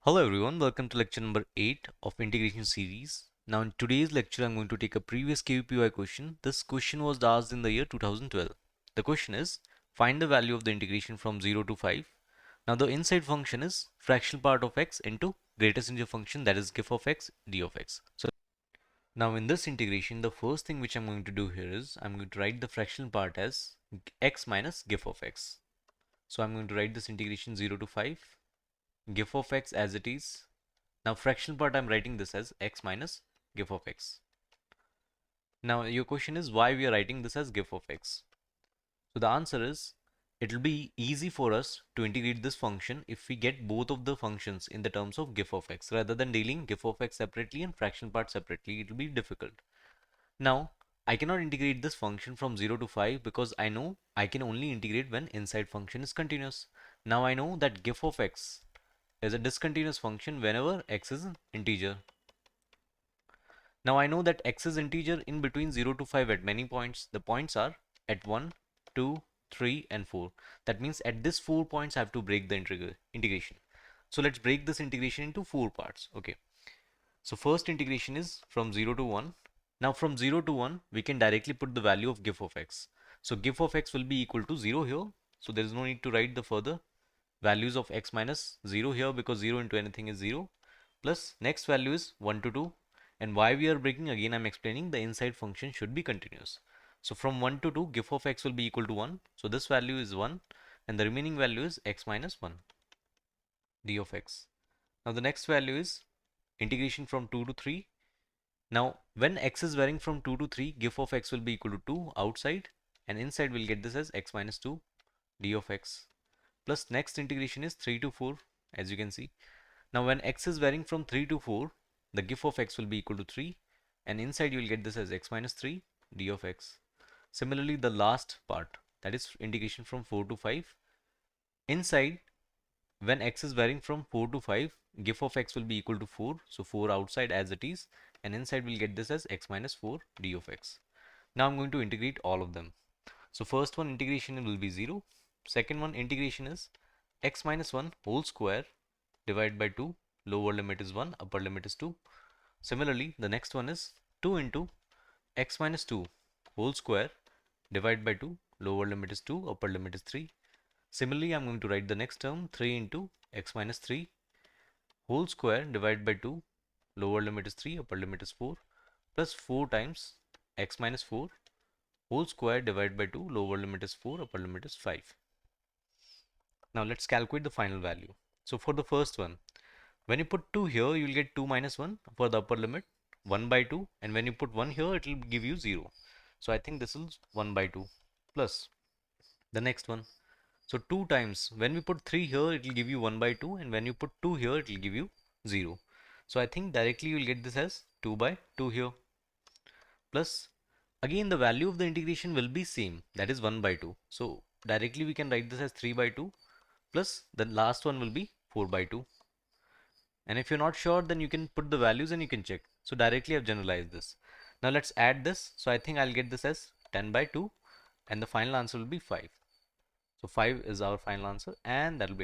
Hello everyone, welcome to lecture number 8 of integration series. Now in today's lecture I'm going to take a previous KVPY question. This question was asked in the year 2012. The question is, find the value of the integration from 0 to 5. Now the inside function is fractional part of x into greatest integer function, that is gif of x d of x. So now in this integration, the first thing which I'm going to do here is I'm going to write the fractional part as x minus gif of x. So I'm going to write this integration 0 to 5, gif of x as it is. Now fractional part I'm writing this as x minus gif of x. Now your question is why we are writing this as gif of x. So the answer is it will be easy for us to integrate this function if we get both of the functions in the terms of gif of x rather than dealing gif of x separately and fractional part separately. It will be difficult. Now I cannot integrate this function from 0 to 5 because I know I can only integrate when inside function is continuous. Now I know that gif of x is a discontinuous function whenever x is an integer. Now I know that x is integer in between 0 to 5 at many points. The points are at 1, 2, 3 and 4. That means at this 4 points I have to break the integration. So let's break this integration into 4 parts. Okay. So first integration is from 0 to 1. Now from 0 to 1 we can directly put the value of gif of x. So gif of x will be equal to 0 here. So there is no need to write the further values of x minus 0 here because 0 into anything is 0. Plus next value is 1 to 2. And why we are breaking, again I'm explaining, the inside function should be continuous. So from 1 to 2 gif of x will be equal to 1. So this value is 1 and the remaining value is x minus 1 d of x. Now the next value is integration from 2 to 3. Now when x is varying from 2 to 3, gif of x will be equal to 2 outside and inside we'll get this as x minus 2 d of x. Plus next integration is 3 to 4, as you can see. Now when x is varying from 3 to 4, the gif of x will be equal to 3 and inside you will get this as x minus 3 d of x. Similarly the last part, that is integration from 4 to 5, inside when x is varying from 4 to 5, gif of x will be equal to 4, so 4 outside as it is, and inside we'll get this as x minus 4 d of x. Now I'm going to integrate all of them. So first one integration will be 0, second one integration is x minus 1 whole square divided by 2, lower limit is 1, upper limit is 2. Similarly, the next one is 2 into x minus 2 whole square divided by 2, lower limit is 2, upper limit is 3. Similarly, I'm going to write the next term 3 into x minus 3 whole square divided by 2, lower limit is 3, upper limit is 4, plus 4 times x minus 4 whole square divided by 2, lower limit is 4, upper limit is 5. Now let's calculate the final value. So for the first one, when you put 2 here, you will get 2 minus 1 for the upper limit, 1 by 2, and when you put 1 here, it will give you 0. So I think this is 1 by 2 plus the next one. So 2 times, when we put 3 here, it will give you 1 by 2, and when you put 2 here, it will give you 0. So I think directly you will get this as 2 by 2 here. Plus, again the value of the integration will be same, that is 1 by 2. So directly we can write this as 3 by 2 plus the last one will be 4 by 2. And if you're not sure, then you can put the values and you can check. So directly I've generalized this. Now let's add this. So I think I'll get this as 10 by 2 and the final answer will be 5. So 5 is our final answer and that will be